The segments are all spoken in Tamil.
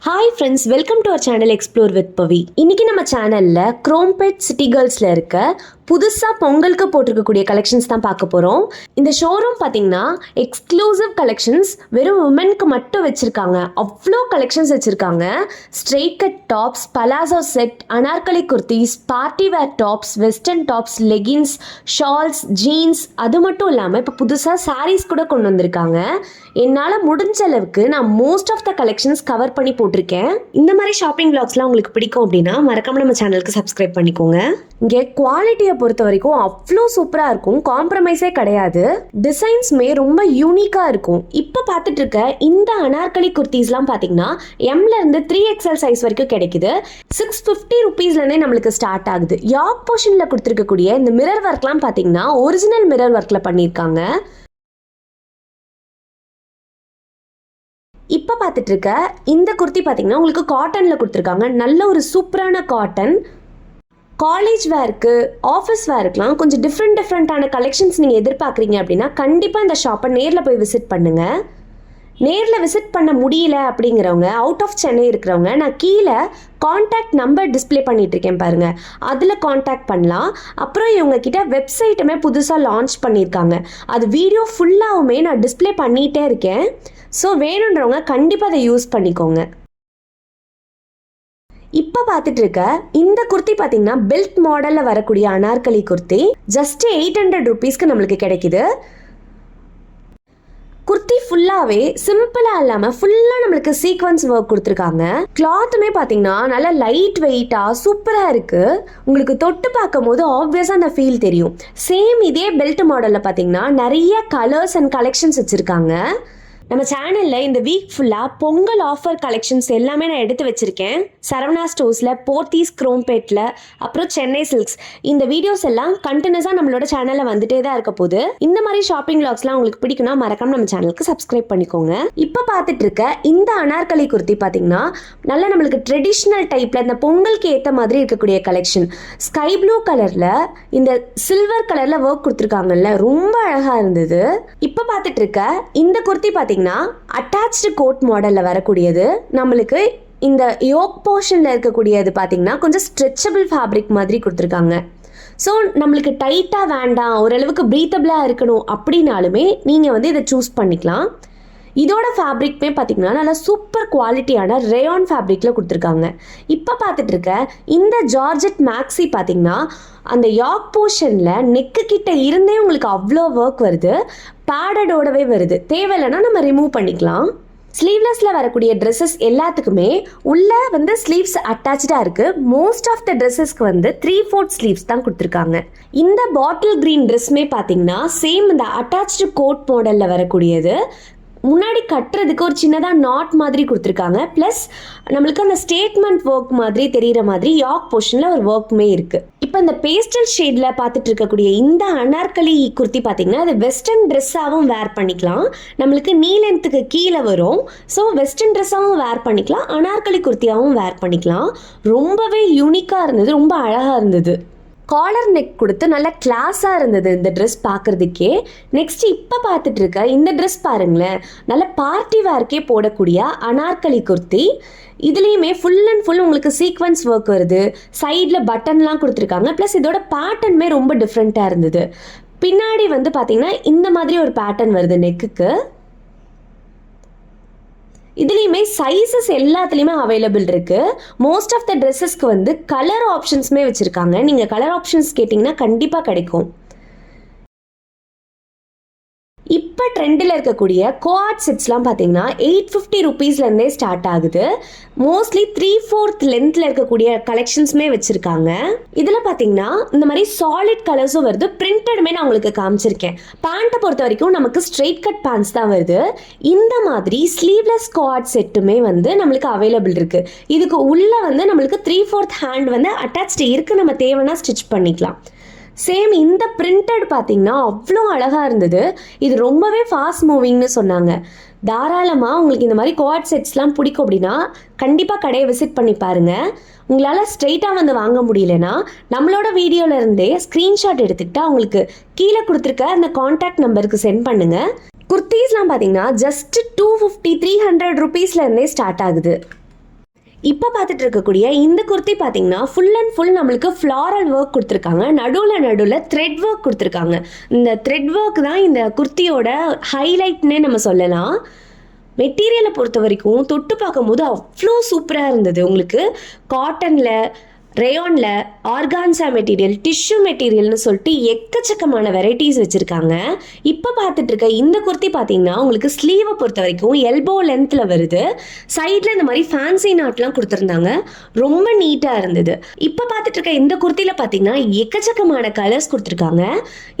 Hi friends, welcome to our channel explore with Pavi. இன்னைக்கு நம்ம சேனலில் குரோம்பேட் சிட்டி கேர்ள்ஸில் இருக்க புதுசாக பொங்கலுக்கு போட்டிருக்கக்கூடிய கலெக்ஷன்ஸ் தான் பார்க்க போகிறோம். இந்த ஷோரூம் பார்த்தீங்கன்னா எக்ஸ்க்ளூசிவ் கலெக்ஷன்ஸ் வெறும் உமனுக்கு மட்டும் வச்சுருக்காங்க. அவ்வளோ கலெக்ஷன்ஸ் வச்சுருக்காங்க. Straight cut tops, palazzo set, Anarkali kurtis, party wear tops, western tops, leggings, shawls, jeans, அது மட்டும் இல்லாமல் இப்போ புதுசாக சாரீஸ் கூட கொண்டு வந்திருக்காங்க. என்னால் முடிஞ்ச அளவுக்கு நான் most of the collections cover பண்ணி போட்டிருக்கேன். இந்த மாதிரி ஷாப்பிங் விளாக்ஸ்லாம் உங்களுக்கு பிடிக்கும் அப்படின்னா மறக்காம நம்ம சேனலுக்கு சப்ஸ்கிரைப் பண்ணிக்கோங்க. இங்கே குவாலிட்டியை பொறுத்த வரைக்கும் அவ்வளோ சூப்பராக இருக்கும், காம்ப்ரமைஸே கிடையாது. டிசைன்ஸுமே ரொம்ப யூனிக்காக இருக்கும். இப்போ பார்த்துட்டு இருக்க இந்த அனார்கலி குர்த்திஸ்லாம் பார்த்தீங்கன்னா எம்லேருந்து 3XL சைஸ் வரைக்கும் கிடைக்குது. 650 ருபீஸ்லேருந்தே நம்மளுக்கு ஸ்டார்ட் ஆகுது. யாக் போர்ஷனில் கொடுத்துருக்கக்கூடிய இந்த மிரர் ஒர்க்லாம் பார்த்தீங்கன்னா ஒரிஜினல் மிரர் ஒர்க்கில் பண்ணியிருக்காங்க. இப்போ பார்த்துட்டு இருக்க இந்த குர்த்தி பார்த்தீங்கன்னா உங்களுக்கு காட்டனில் கொடுத்துருக்காங்க. நல்ல ஒரு சூப்பரான காட்டன். காலேஜ் வேருக்கு, ஆஃபீஸ் வேருக்குலாம் கொஞ்சம் டிஃப்ரெண்ட்டான கலெக்ஷன்ஸ் நீங்கள் எதிர்பார்க்குறீங்க அப்படின்னா கண்டிப்பாக இந்த ஷாப்பை நேரில் போய் விசிட் பண்ணுங்கள். நேரில் விசிட் பண்ண முடியல அப்படிங்கிறவங்க, அவுட் ஆஃப் சென்னை இருக்கிறவங்க, நான் கீழே காண்டாக்ட் நம்பர் டிஸ்பிளே பண்ணிட்டு இருக்கேன் பாருங்கள், அதில் காண்டாக்ட் பண்ணலாம். அப்புறம் இவங்கக்கிட்ட வெப்சைட்டுமே புதுசாக லான்ச் பண்ணியிருக்காங்க. அது வீடியோ ஃபுல்லாகவுமே நான் டிஸ்பிளே பண்ணிகிட்டே இருக்கேன். ஸோ வேணுன்றவங்க கண்டிப்பாக அதை யூஸ் பண்ணிக்கோங்க. இப்போ பார்த்துட்டு இருக்க இந்த குர்த்தி பார்த்தீங்கன்னா பெல்ட் மாடலில் வரக்கூடிய அனார்கலி குர்த்தி ஜஸ்ட் 800 ருபீஸ்க்கு நம்மளுக்கு கிடைக்குது. குர்த்தி ஃபுல்லாகவே சிம்பிளாக இல்லாமல் ஃபுல்லாக நம்மளுக்கு சீக்வன்ஸ் ஒர்க் கொடுத்துருக்காங்க. கிளாத்துமே பார்த்தீங்கன்னா நல்லா லைட் வெயிட்டாக சூப்பராக இருக்குது. உங்களுக்கு தொட்டு பார்க்கும் போது ஆப்வியஸாக அந்த ஃபீல் தெரியும். சேம் இதே பெல்ட் மாடலில் பார்த்தீங்கன்னா நிறைய கலர்ஸ் அண்ட் கலெக்ஷன்ஸ் வச்சுருக்காங்க. நம்ம சேனலில் இந்த வீக் ஃபுல்லாக பொங்கல் ஆஃபர் கலெக்ஷன்ஸ் எல்லாமே நான் எடுத்து வச்சுருக்கேன். சரவணா ஸ்டோர்ஸில், போத்தீஸ், குரோம்பேட்டில், அப்புறம் சென்னை சில்க்ஸ். இந்த வீடியோஸ் எல்லாம் கண்டினியூஸாக நம்மளோட சேனலில் வந்துட்டே தான் இருக்க போது. இந்த மாதிரி ஷாப்பிங் விளாக்ஸ்லாம் உங்களுக்கு பிடிக்கும்னா மறக்காம நம்ம சேனலுக்கு சப்ஸ்கிரைப் பண்ணிக்கோங்க. இப்போ பார்த்துட்டு இருக்க இந்த அனார்கலி குர்த்தி பார்த்தீங்கன்னா நல்லா நம்மளுக்கு ட்ரெடிஷ்னல் டைப்பில் இந்த பொங்கலுக்கு ஏற்ற மாதிரி இருக்கக்கூடிய கலெக்ஷன். ஸ்கை ப்ளூ கலரில் இந்த சில்வர் கலரில் ஒர்க் கொடுத்துருக்காங்கல்ல, ரொம்ப அழகாக இருந்தது. இப்போ பார்த்துட்டு இருக்க இந்த குர்த்தி பார்த்தீங்கன்னா அட்டாச்டு கோட் மாடலில் வரக்கூடியது. நம்மளுக்கு இந்த யோக் போர்ஷனில் இருக்கக்கூடியது பார்த்தீங்கன்னா கொஞ்சம் ஸ்ட்ரெச்சபிள் ஃபேப்ரிக் மாதிரி கொடுத்துருக்காங்க. ஸோ நம்மளுக்கு டைட்டாக வேண்டாம், ஓரளவுக்கு ப்ரீத்தபிளாக இருக்கணும் அப்படின்னாலுமே நீங்கள் வந்து இதை சூஸ் பண்ணிக்கலாம். இதோட ஃபேப்ரிக்மே பார்த்தீங்கன்னா நல்லா சூப்பர் குவாலிட்டியான ரேயான் ஃபேப்ரிக்கில் கொடுத்துருக்காங்க. இப்போ பார்த்துட்டு இருக்க இந்த ஜார்ஜெட் மேக்ஸி பார்த்தீங்கன்னா அந்த யாக் போர்ஷனில் நெக்கு கிட்ட இருந்தே உங்களுக்கு அவ்வளோ ஒர்க் வருது. பேடடோடவே வருது. தேவையில்லைன்னா நம்ம ரிமூவ் பண்ணிக்கலாம். ஸ்லீவ்லெஸில் வரக்கூடிய ட்ரெஸ்ஸஸ் எல்லாத்துக்குமே உள்ளே வந்து ஸ்லீவ்ஸ் அட்டாச்சாக இருக்குது. மோஸ்ட் ஆஃப் த ட்ரெஸ்ஸஸ்க்கு வந்து 3/4 ஸ்லீவ்ஸ் தான் கொடுத்துருக்காங்க. இந்த பாட்டில் க்ரீன் ட்ரெஸ்மே பார்த்தீங்கன்னா சேம் இந்த அட்டாச்டு கோட் மாடலில் வரக்கூடியது. முன்னாடி கட்டுறதுக்கு ஒரு சின்னதாக நாட் மாதிரி கொடுத்துருக்காங்க. ப்ளஸ் நம்மளுக்கு அந்த ஸ்டேட்மெண்ட் ஒர்க் மாதிரி தெரிகிற மாதிரி யாக் போர்ஷனில் ஒரு ஒர்க்குமே இருக்குது. இப்போ இந்த பேஸ்டல் ஷேடில் பார்த்துட்டு இருக்கக்கூடிய இந்த அனார்கலி குர்த்தி பார்த்தீங்கன்னா அது வெஸ்டர்ன் ட்ரெஸ்ஸாகவும் வேர் பண்ணிக்கலாம். நம்மளுக்கு நீ லென்த்துக்கு கீழே வரும். ஸோ வெஸ்டர்ன் ட்ரெஸ்ஸாகவும் வேர் பண்ணிக்கலாம், அனார்கலி குர்த்தியாகவும் வேர் பண்ணிக்கலாம். ரொம்பவே யூனிக்காக இருந்தது, ரொம்ப அழகாக இருந்தது. காலர் நெக் கொடுத்து நல்ல கிளாஸாக இருந்தது இந்த ட்ரெஸ் பார்க்குறதுக்கே. நெக்ஸ்ட் இப்போ பார்த்துட்டு இருக்க இந்த ட்ரெஸ் பாருங்களேன், நல்ல பார்ட்டி வேர்க்கே போடக்கூடிய அனார்கலி குர்த்தி. இதுலேயுமே ஃபுல் அண்ட் ஃபுல் உங்களுக்கு சீக்வன்ஸ் ஒர்க் வருது. சைடில் பட்டன்லாம் கொடுத்துருக்காங்க. ப்ளஸ் இதோட பேட்டர்னுமே ரொம்ப டிஃப்ரெண்ட்டாக இருந்தது. பின்னாடி வந்து பார்த்தீங்கன்னா இந்த மாதிரி ஒரு பேட்டர்ன் வருது நெக்குக்கு. இதுலேயுமே சைஸஸ் எல்லாத்துலேயுமே அவைலபிள் இருக்குது. மோஸ்ட் ஆஃப் த ட்ரெஸ்ஸஸ்க்கு வந்து கலர் ஆப்ஷன்ஸுமே வச்சுருக்காங்க. நீங்கள் கலர் ஆப்ஷன்ஸ் கேட்டிங்கன்னா கண்டிப்பாக கிடைக்கும். இப்போ ட்ரெண்டில் இருக்கக்கூடிய கோஆட் செட்ஸ்லாம் பார்த்தீங்கன்னா 850 ருபீஸ்லேருந்தே ஸ்டார்ட் ஆகுது. மோஸ்ட்லி 3/4 லென்த்தில் இருக்கக்கூடிய கலெக்ஷன்ஸுமே வச்சுருக்காங்க. இதில் பார்த்தீங்கன்னா இந்த மாதிரி சாலிட் கலர்ஸும் வருது. பிரிண்டடுமே நான் உங்களுக்கு காமிச்சிருக்கேன். பேண்ட்டை பொறுத்த வரைக்கும் நமக்கு ஸ்ட்ரெயிட் கட் பேண்ட்ஸ் தான் வருது. இந்த மாதிரி ஸ்லீவ்லெஸ் கோஆட் செட்டுமே வந்து நம்மளுக்கு அவைலபிள் இருக்குது. இதுக்கு உள்ளே வந்து நம்மளுக்கு 3/4 ஹேண்ட் வந்து அட்டாச்டு இருக்குது. நம்ம தேவைன்னா ஸ்டிச் பண்ணிக்கலாம். சேம் இந்த பிரிண்டட் பார்த்தீங்கன்னா அவ்வளோ அழகாக இருந்தது. இது ரொம்பவே ஃபாஸ்ட் மூவிங்னு சொன்னாங்க. தாராளமாக உங்களுக்கு இந்த மாதிரி கோஆட் செட்ஸ்லாம் பிடிக்கும் அப்படின்னா கண்டிப்பாக கடையை விசிட் பண்ணி பாருங்கள். உங்களால் ஸ்ட்ரெயிட்டாக வந்து வாங்க முடியலன்னா நம்மளோட வீடியோவிலேருந்தே ஸ்க்ரீன்ஷாட் எடுத்துக்கிட்டு அவங்களுக்கு கீழே கொடுத்துருக்க அந்த காண்டாக்ட் நம்பருக்கு சென்ட் பண்ணுங்கள். குர்த்தீஸ்லாம் பார்த்தீங்கன்னா ஜஸ்ட் 250-300 ருபீஸ்லேருந்தே ஸ்டார்ட் ஆகுது. இப்போ பார்த்துட்டு இருக்கக்கூடிய இந்த குர்த்தி பார்த்தீங்கன்னா ஃபுல் அண்ட் ஃபுல் நம்மளுக்கு ஃப்ளாரல் ஒர்க் கொடுத்துருக்காங்க. நடுவில் த்ரெட் ஒர்க் கொடுத்துருக்காங்க. இந்த த்ரெட் ஒர்க் தான் இந்த குர்த்தியோட ஹைலைட்னே நம்ம சொல்லலாம். மெட்டீரியலை பொறுத்த வரைக்கும் தொட்டு பார்க்கும்போது அவ்வளோ சூப்பராக இருந்தது. உங்களுக்கு காட்டனில், ரேயானில், ஆர்கான்சா மெட்டீரியல், டிஷ்யூ மெட்டீரியல்னு சொல்லிட்டு எக்கச்சக்கமான வெரைட்டிஸ் வச்சுருக்காங்க. இப்போ பார்த்துட்டு இருக்க இந்த குர்த்தி பார்த்தீங்கன்னா உங்களுக்கு ஸ்லீவை பொறுத்த வரைக்கும் எல்போ லென்த்தில் வருது. சைடில் இந்த மாதிரி ஃபேன்சி நாட்லாம் கொடுத்துருந்தாங்க. ரொம்ப நீட்டாக இருந்தது. இப்போ பார்த்துட்டு இருக்க இந்த குர்த்தியில் பார்த்தீங்கன்னா எக்கச்சக்கமான கலர்ஸ் கொடுத்துருக்காங்க.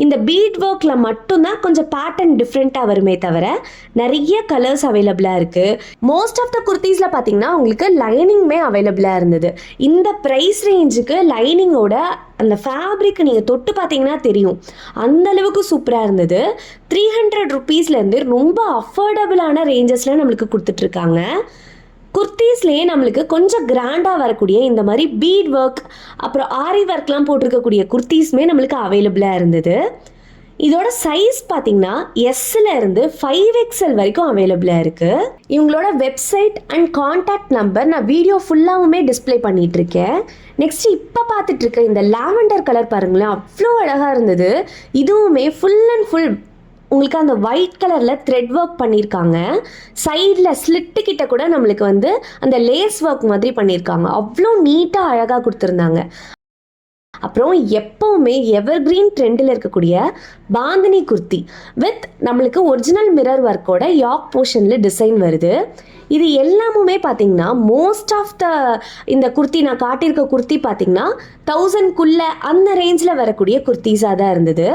இந்த பீட் ஒர்க்கில் மட்டும்தான் கொஞ்சம் பேட்டர்ன் டிஃப்ரெண்ட்டாக வருமே தவிர நிறைய கலர்ஸ் அவைலபிளாக இருக்குது. மோஸ்ட் ஆஃப் த குர்த்திஸில் பார்த்தீங்கன்னா உங்களுக்கு லைனிங்குமே அவைலபிளாக இருந்தது. இந்த ப்ரைஸ் ரேஞ்சுக்கு லைனிங்கோட அந்த ஃபேப்ரிக் நீங்கள் தொட்டு பார்த்தீங்கன்னா தெரியும், அந்த அளவுக்கு சூப்பராக இருந்தது. 300 ருபீஸ்லேருந்து ரொம்ப அஃபோர்டபுளான ரேஞ்சஸில் நம்மளுக்கு கொடுத்துட்ருக்காங்க. குர்த்தீஸ்லேயே நம்மளுக்கு கொஞ்சம் கிராண்டாக வரக்கூடிய இந்த மாதிரி பீட் ஒர்க் அப்புறம் ஆரி ஒர்க்லாம் போட்டிருக்கக்கூடிய குர்த்தீஸுமே நம்மளுக்கு அவைலபிளாக இருந்தது. இதோட சைஸ் பார்த்தீங்கன்னா எஸ்ல இருந்து 5XL வரைக்கும் அவைலபிளாக இருக்குது. இவங்களோட வெப்சைட் அண்ட் கான்டாக்ட் நம்பர் நான் வீடியோ ஃபுல்லாகவுமே டிஸ்பிளே பண்ணிட்டு இருக்கேன். நெக்ஸ்ட் இப்போ பார்த்துட்டு இருக்க இந்த லாவெண்டர் கலர் பாருங்களேன், அவ்வளோ அழகாக இருந்தது. இதுவுமே ஃபுல் அண்ட் ஃபுல் உங்களுக்கு அந்த ஒயிட் கலரில் த்ரெட் ஒர்க் பண்ணியிருக்காங்க. சைடில் ஸ்லிட்டு கிட்ட கூட நம்மளுக்கு வந்து அந்த லேஸ் ஒர்க் மாதிரி பண்ணியிருக்காங்க. அவ்வளோ நீட்டாக அழகாக கொடுத்துருந்தாங்க. அப்புறம் எப்போவுமே எவர் கிரீன் ட்ரெண்டில் இருக்கக்கூடிய பாந்தினி குர்த்தி வித் நம்மளுக்கு ஒரிஜினல் மிரர் ஒர்க்கோட யாக் போர்ஷனில் டிசைன் வருது. இது எல்லாமுமே பார்த்தீங்கன்னா மோஸ்ட் ஆஃப் த இந்த குர்த்தி நான் காட்டியிருக்க குர்த்தி பார்த்தீங்கன்னா 1000க்குள்ளே அந்த ரேஞ்சில் வரக்கூடிய குர்த்திஸாக தான் இருந்தது.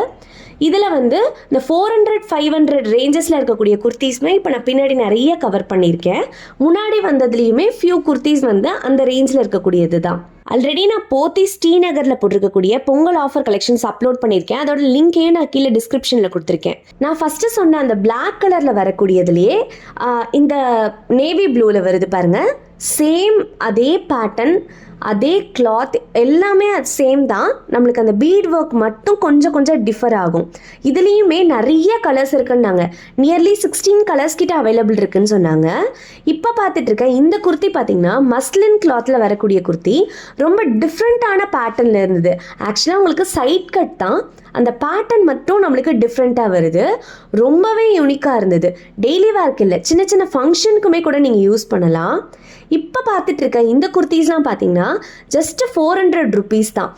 இதில் வந்து இந்த 400-500 ரேஞ்சஸில் இருக்கக்கூடிய குர்த்திஸுமே இப்போ நான் பின்னாடி நிறைய கவர் பண்ணியிருக்கேன். முன்னாடி வந்ததுலேயுமே ஃபியூ குர்த்திஸ் வந்து அந்த ரேஞ்சில் இருக்கக்கூடியது தான். ஆல்ரெடி நான் போத்தி ஸ்ரீநகரில் போட்டிருக்கக்கூடிய பொங்கல் ஆஃபர் கலெக்ஷன்ஸ் அப்லோட் பண்ணியிருக்கேன். அதோட லிங்கையும் நான் கீழே டிஸ்கிரிப்ஷனில் கொடுத்துருக்கேன். நான் ஃபஸ்ட்டு சொன்ன அந்த பிளாக் கலரில் வரக்கூடியதுலேயே இந்த நேவி ப்ளூவில் வருது பாருங்கள், சேம் அதே பேட்டர்ன், அதே கிளாத், எல்லாமே அது சேம் தான். நம்மளுக்கு அந்த பீட் ஒர்க் மட்டும் கொஞ்சம் டிஃபர் ஆகும். இதுலேயுமே நிறைய கலர்ஸ் இருக்குன்னாங்க. நியர்லி 16 கலர்ஸ் கிட்ட அவைலபிள் இருக்குன்னு சொன்னாங்க. இப்போ பார்த்துட்டு இருக்க இந்த குர்த்தி பார்த்தீங்கன்னா மஸ்லின் கிளாத்தில் வரக்கூடிய குர்த்தி ரொம்ப டிஃப்ரெண்ட்டான பேட்டர்னில் இருந்தது. ஆக்சுவலாக உங்களுக்கு சைட் கட் தான், அந்த பேட்டர்ன் மட்டும் நம்மளுக்கு டிஃப்ரெண்ட்டாக வருது. ரொம்பவே யூனிக்காக இருந்தது. டெய்லி வேர்க்கு இல்லை, சின்ன சின்ன ஃபங்க்ஷனுக்குமே கூட நீங்கள் யூஸ் பண்ணலாம். இப்போ பார்த்துட்டு இருக்க இந்த குர்த்திஸ்லாம் பார்த்தீங்கன்னா ஜஸ்ட் 400 ருபீஸ் தான்.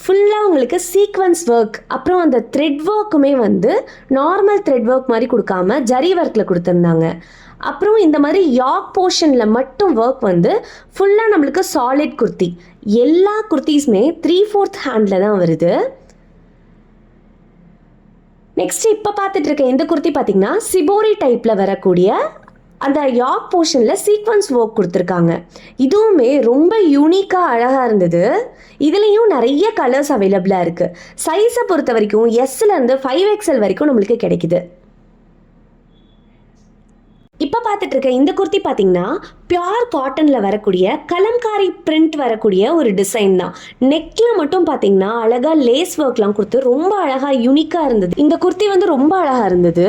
ஃபுல்லாக உங்களுக்கு சீக்வன்ஸ் ஒர்க் அப்புறம் அந்த த்ரெட் ஒர்க்குமே வந்து நார்மல் த்ரெட் ஒர்க் மாதிரி கொடுக்காம ஜரி ஒர்க்கில் கொடுத்துருந்தாங்க. அப்புறம் இந்த மாதிரி யாக் போர்ஷனில் மட்டும் ஒர்க் வந்து ஃபுல்லாக நம்மளுக்கு சாலிட் குர்த்தி. எல்லா குர்த்திஸுமே 3/4 ஹேண்டில் தான் வருது. நெக்ஸ்ட் இப்போ பார்த்துட்டு இருக்க இந்த குர்த்தி பார்த்தீங்கன்னா சிபோரி டைப்பில் வரக்கூடிய அந்த யாக் போர்ஷனில் சீக்வன்ஸ் ஒர்க் கொடுத்துருக்காங்க. இதுவுமே ரொம்ப யூனிக்காக அழகாக இருந்தது. இதுலேயும் நிறைய கலர்ஸ் அவைலபிளாக இருக்குது. சைஸை பொறுத்த வரைக்கும் எஸ்லேருந்து 5XL வரைக்கும் நம்மளுக்கு கிடைக்குது. இப்போ பார்த்துட்டு இருக்க இந்த குர்த்தி பார்த்தீங்கன்னா பியூர் காட்டனில் வரக்கூடிய கலம்காரி பிரிண்ட் வரக்கூடிய ஒரு டிசைன் தான். நெக்கில் மட்டும் பார்த்தீங்கன்னா அழகாக லேஸ் ஒர்க்லாம் கொடுத்து ரொம்ப அழகாக யூனிக்காக இருந்தது. இந்த குர்த்தி வந்து ரொம்ப அழகாக இருந்தது.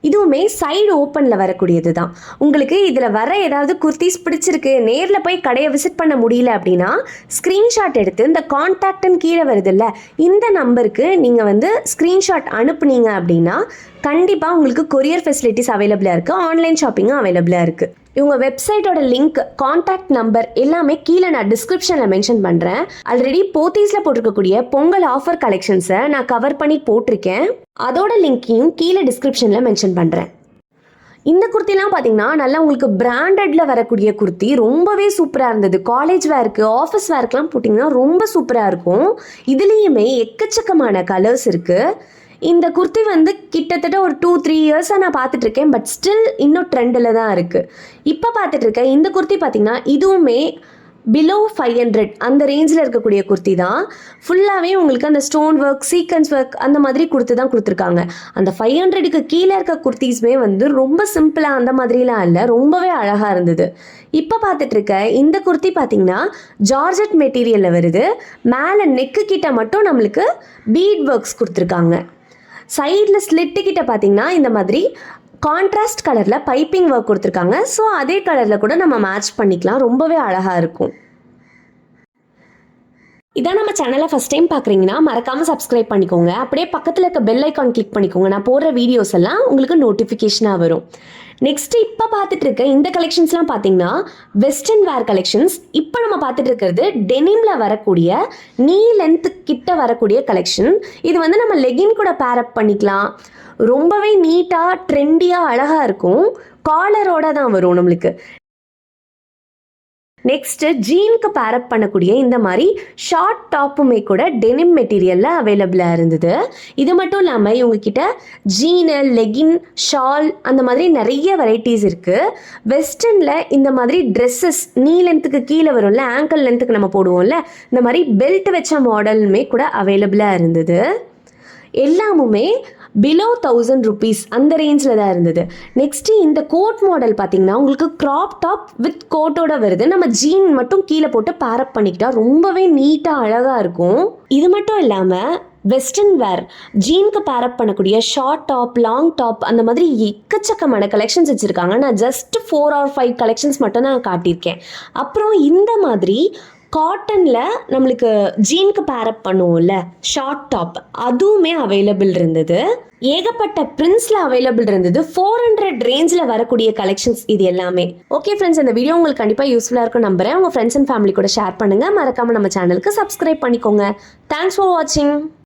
இதுவுமே சைடு ஓப்பனில் வரக்கூடியது தான். உங்களுக்கு இதில் வர ஏதாவது குர்த்திஸ் பிடிச்சிருக்கு, நேரில் போய் கடையை விசிட் பண்ண முடியல அப்படின்னா ஸ்க்ரீன்ஷாட் எடுத்து இந்த கான்டாக்ட்னு கீழே வருதுல்ல இந்த நம்பருக்கு நீங்கள் வந்து ஸ்க்ரீன்ஷாட் அனுப்புனீங்க அப்படின்னா கண்டிப்பாக உங்களுக்கு கொரியர் ஃபெசிலிட்டிஸ் அவைலபிளாக இருக்குது. ஆன்லைன் ஷாப்பிங்கும் அவைலபிளாக இருக்குது. இவங்க வெப்சைட்டோட லிங்க், கான்டாக்ட் நம்பர் எல்லாமே கீழே நான் டிஸ்கிரிப்ஷனில் மென்ஷன் பண்ணுறேன். ஆல்ரெடி போத்தீஸில் போட்டிருக்கக்கூடிய பொங்கல் ஆஃபர் கலெக்ஷன்ஸை நான் கவர் பண்ணி போட்டிருக்கேன். அதோட லிங்க்கையும் கீழே டிஸ்கிரிப்ஷனில் மென்ஷன் பண்ணுறேன். இந்த குர்த்திலாம் பார்த்தீங்கன்னா நல்லா உங்களுக்கு பிராண்டடில் வரக்கூடிய குர்த்தி ரொம்பவே சூப்பராக இருந்தது. காலேஜ் வேர்க்கு, ஆஃபீஸ் வேர்க்கெலாம் போட்டிங்கன்னா ரொம்ப சூப்பராக இருக்கும். இதுலேயுமே எக்கச்சக்கமான கலர்ஸ் இருக்குது. இந்த குர்த்தி வந்து கிட்டத்தட்ட ஒரு 2-3 இயர்ஸாக நான் பார்த்துட்ருக்கேன். பட் ஸ்டில் இன்னும் ட்ரெண்டில் தான் இருக்குது. இப்போ பார்த்துட்ருக்கேன் இந்த குர்த்தி பார்த்திங்கன்னா இதுவுமே பிலோ 500 அந்த ரேஞ்சில் இருக்கக்கூடிய குர்த்தி தான். ஃபுல்லாகவே உங்களுக்கு அந்த ஸ்டோன் ஒர்க், சீக்வன்ஸ் ஒர்க் அந்த மாதிரி கொடுத்துருக்காங்க. அந்த 500க்கு கீழே இருக்க குர்த்திஸுமே வந்து ரொம்ப சிம்பிளாக அந்த மாதிரிலாம் இல்லை, ரொம்பவே அழகாக இருந்தது. இப்போ பார்த்துட்ருக்க இந்த குர்த்தி பார்த்திங்கன்னா ஜார்ஜெட் மெட்டீரியலில் வருது. மேலே நெக்கு கிட்ட மட்டும் நம்மளுக்கு பீட் ஒர்க்ஸ் கொடுத்துருக்காங்க. சைடில் ஸ்லிட்டு கிட்ட பார்த்தீங்கன்னா இந்த மாதிரி கான்ட்ராஸ்ட் கலரில் பைப்பிங் ஒர்க் கொடுத்துருக்காங்க. ஸோ அதே கலரில் கூட நம்ம மேட்ச் பண்ணிக்கலாம், ரொம்பவே அழகாக இருக்கும். இதான் நம்ம சேனலை ஃபஸ்ட் டைம் பார்க்குறீங்கன்னா மறக்காமல் சப்ஸ்கிரைப் பண்ணிக்கோங்க. அப்படியே பக்கத்தில் இருக்க பெல் ஐக்கான் கிளிக் பண்ணிக்கோங்க. நான் போடுற வீடியோஸ் எல்லாம் உங்களுக்கு நோட்டிஃபிகேஷனாக வரும். நெக்ஸ்ட் இப்போ பார்த்துட்டு இருக்க இந்த கலெக்ஷன்ஸ்லாம் பார்த்தீங்கன்னா வெஸ்டர்ன் வேர் கலெக்ஷன்ஸ். இப்போ நம்ம பார்த்துட்டு இருக்கிறது டெனிமில் வரக்கூடிய நீ லென்த் கிட்ட வரக்கூடிய கலெக்ஷன். இது வந்து நம்ம லெகின் கூட பேரப் பண்ணிக்கலாம். ரொம்பவே நீட்டாக ட்ரெண்டியாக அழகாக இருக்கும். காலரோட தான் வரும் நம்மளுக்கு. நெக்ஸ்ட்டு ஜீனுக்கு பேரப் பண்ணக்கூடிய இந்த மாதிரி ஷார்ட் டாப்புமே கூட டெனிம் மெட்டீரியலில் அவைலபிளாக இருந்தது. இது மட்டும் இல்லாமல் இவங்கக்கிட்ட ஜீனு, லெகின், ஷால் அந்த மாதிரி நிறைய வெரைட்டிஸ் இருக்குது. வெஸ்டர்னில் இந்த மாதிரி ட்ரெஸ்ஸஸ் நீ லென்த்துக்கு கீழே வரும்ல, ஆங்கிள் லென்த்துக்கு நம்ம போடுவோம்ல, இந்த மாதிரி பெல்ட் வச்ச மாடலுமே கூட அவைலபிளாக இருந்தது. எல்லாமுமே பிலோ 1000 rupees அந்த ரேஞ்சில் தான் இருந்தது. நெக்ஸ்ட்டு இந்த கோட் மாடல் பார்த்தீங்கன்னா உங்களுக்கு க்ராப் டாப் வித் கோட்டோட வருது. நம்ம ஜீன் மட்டும் கீழே போட்டு பேரப் பண்ணிக்கிட்டா ரொம்பவே நீட்டாக அழகாக இருக்கும். இது மட்டும் இல்லாமல் வெஸ்டர்ன் வேர் ஜீனுக்கு பேரப் பண்ணக்கூடிய ஷார்ட் டாப், லாங் டாப் அந்த மாதிரி எக்கச்சக்கமான கலெக்ஷன்ஸ் வச்சுருக்காங்க. நான் ஜஸ்ட் 4 or 5 கலெக்ஷன்ஸ் மட்டும் நான் காட்டியிருக்கேன். அப்புறம் இந்த மாதிரி காட்டனில் நம்மளுக்கு ஜீனுக்கு பேரப் பண்ணுவோம்ல ஷார்ட் டாப், அதுவுமே அவைலபிள் இருந்தது. ஏகப்பட்ட பிரிண்ட்ஸில் அவைலபிள் இருந்தது. 400 ரேஞ்சில் வரக்கூடிய கலெக்ஷன்ஸ் இது எல்லாமே. ஓகே ஃப்ரெண்ட்ஸ், இந்த வீடியோ உங்களுக்கு கண்டிப்பாக யூஸ்ஃபுல்லாக இருக்கும் நம்புறேன். உங்கள் ஃப்ரெண்ட்ஸ் அண்ட் ஃபேமிலி கூட ஷேர் பண்ணுங்கள். மறக்காமல் நம்ம சேனலுக்கு சப்ஸ்கிரைப் பண்ணிக்கோங்க. தேங்க்ஸ் ஃபார் வாட்சிங்.